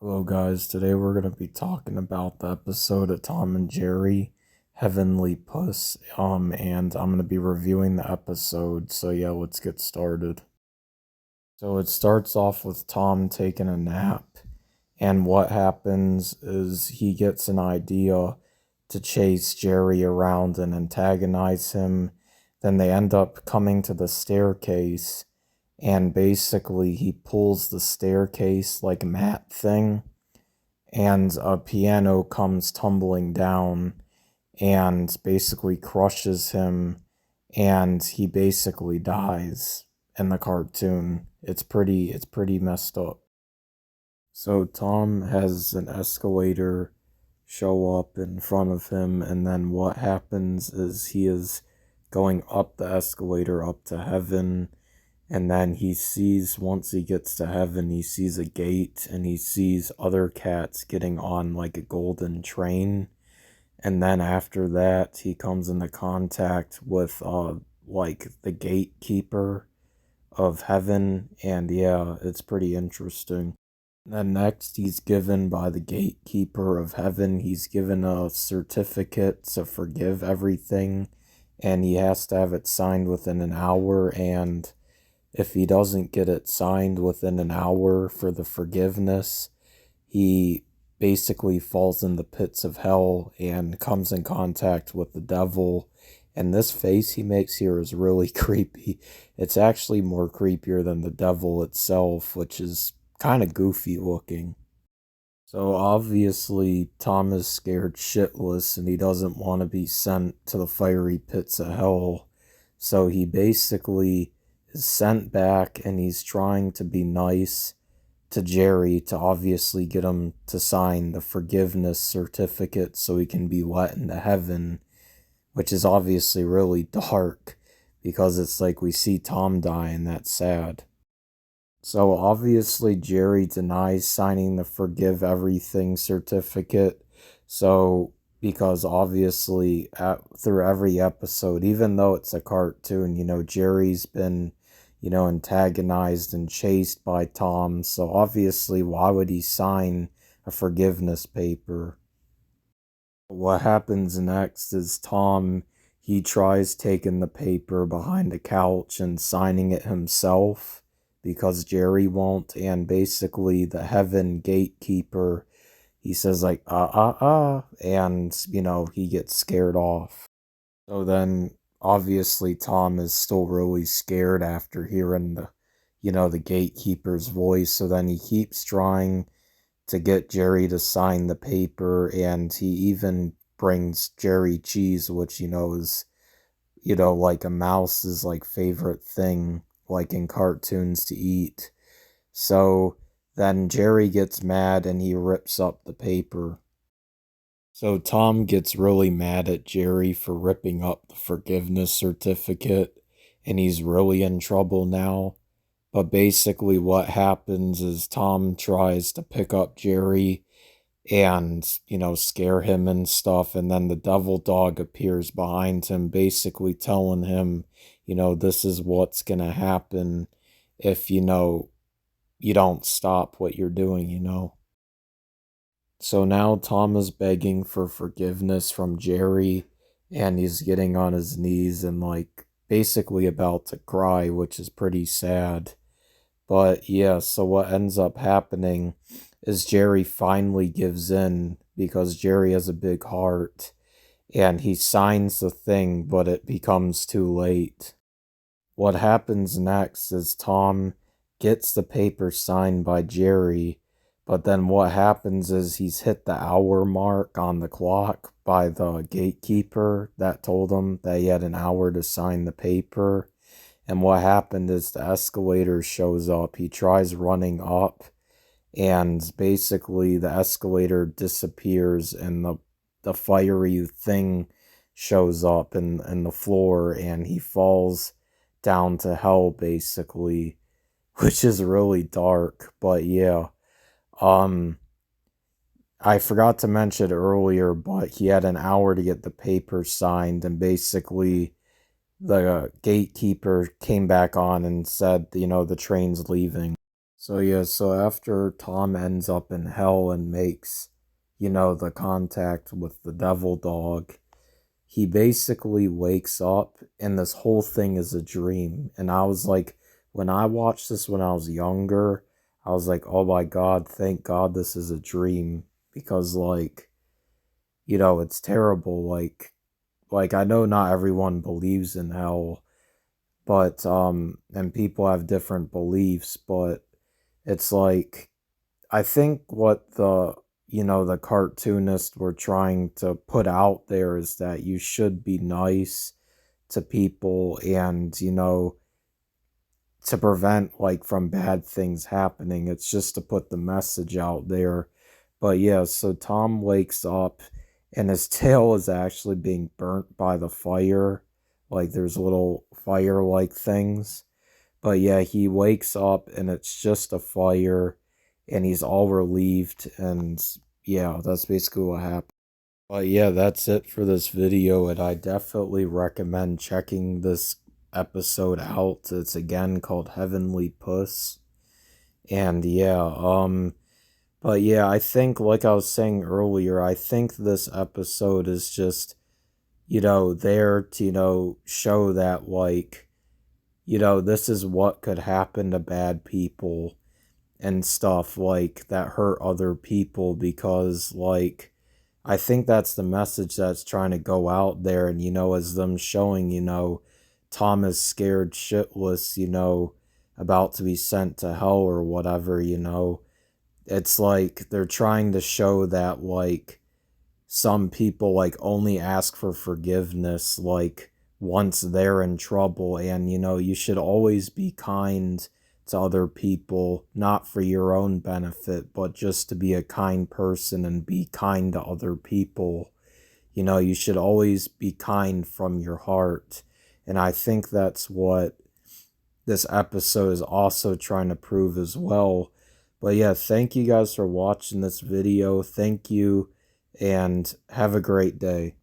Hello, guys. Today we're going to be talking about the episode of Tom and Jerry, Heavenly Puss. And I'm going to be reviewing the episode. So, yeah, let's get started. So, it starts off with Tom taking a nap. And what happens is he gets an idea to chase Jerry around and antagonize him. Then they end up coming to the staircase. And basically, he pulls the staircase like mat thing and a piano comes tumbling down and basically crushes him, and he basically dies in the cartoon. It's pretty messed up. So Tom has an escalator show up in front of him, and then what happens is he is going up the escalator up to heaven. And then he sees, once he gets to heaven, he sees a gate and he sees other cats getting on like a golden train. And then after that, he comes into contact with, like the gatekeeper of heaven. And yeah, it's pretty interesting. Then next, he's given by the gatekeeper of heaven, he's given a certificate to forgive everything. And he has to have it signed within an hour. And if he doesn't get it signed within an hour for the forgiveness, he basically falls in the pits of hell and comes in contact with the devil. And this face he makes here is really creepy. It's actually more creepier than the devil itself, which is kind of goofy looking. So obviously, Tom is scared shitless and he doesn't want to be sent to the fiery pits of hell. So he basically is sent back and he's trying to be nice to Jerry to obviously get him to sign the forgiveness certificate so he can be let into heaven, which is obviously really dark because it's like we see Tom die and that's sad. So obviously Jerry denies signing the forgive everything certificate. So because obviously through every episode, even though it's a cartoon, Jerry's been, antagonized and chased by Tom. So obviously, why would he sign a forgiveness paper? What happens next is Tom, he tries taking the paper behind the couch and signing it himself because Jerry won't. And basically, the Heaven Gatekeeper, he says, like, and, he gets scared off. So then, obviously, Tom is still really scared after hearing the gatekeeper's voice. So then he keeps trying to get Jerry to sign the paper, and he even brings Jerry cheese, which is like a mouse's like favorite thing, like in cartoons to eat. So then Jerry gets mad and he rips up the paper. So Tom gets really mad at Jerry for ripping up the forgiveness certificate, and he's really in trouble now. But basically, what happens is Tom tries to pick up Jerry and, scare him and stuff. And then the devil dog appears behind him, basically telling him, this is what's going to happen if, you don't stop what you're doing. So now Tom is begging for forgiveness from Jerry, and he's getting on his knees and, like, basically about to cry, which is pretty sad. But yeah, so what ends up happening is Jerry finally gives in because Jerry has a big heart and he signs the thing, but it becomes too late. What happens next is Tom gets the paper signed by Jerry, but then what happens is he's hit the hour mark on the clock by the gatekeeper that told him that he had an hour to sign the paper. And what happened is the escalator shows up. He tries running up, and basically the escalator disappears, and the fiery thing shows up in the floor, and he falls down to hell, basically, which is really dark. But yeah, um, I forgot to mention earlier, but he had an hour to get the paper signed, and basically the gatekeeper came back on and said, the train's leaving. So yeah, so after Tom ends up in hell and makes, the contact with the devil dog, he basically wakes up and this whole thing is a dream. And I was like, when I watched this when I was younger, I was like, oh my God, thank God this is a dream. Because like, it's terrible. Like I know not everyone believes in hell, but and people have different beliefs, but it's like I think what the cartoonists were trying to put out there is that you should be nice to people and, to prevent like from bad things happening. It's just to put the message out there. But yeah, so Tom wakes up and his tail is actually being burnt by the fire. Like there's little fire like things. But yeah, he wakes up and it's just a fire and he's all relieved, and yeah, that's basically what happened. But yeah, that's it for this video, and I definitely recommend checking this episode out. It's again called Heavenly Puss. And yeah, but yeah, I think like I was saying earlier, I think this episode is just, there to, show that like, this is what could happen to bad people and stuff like that hurt other people, because like I think that's the message that's trying to go out there. And as them showing, Tom is scared shitless, about to be sent to hell or whatever, it's like they're trying to show that like some people like only ask for forgiveness like once they're in trouble. And you should always be kind to other people, not for your own benefit, but just to be a kind person and be kind to other people. You should always be kind from your heart. And I think that's what this episode is also trying to prove as well. But yeah, thank you guys for watching this video. Thank you and have a great day.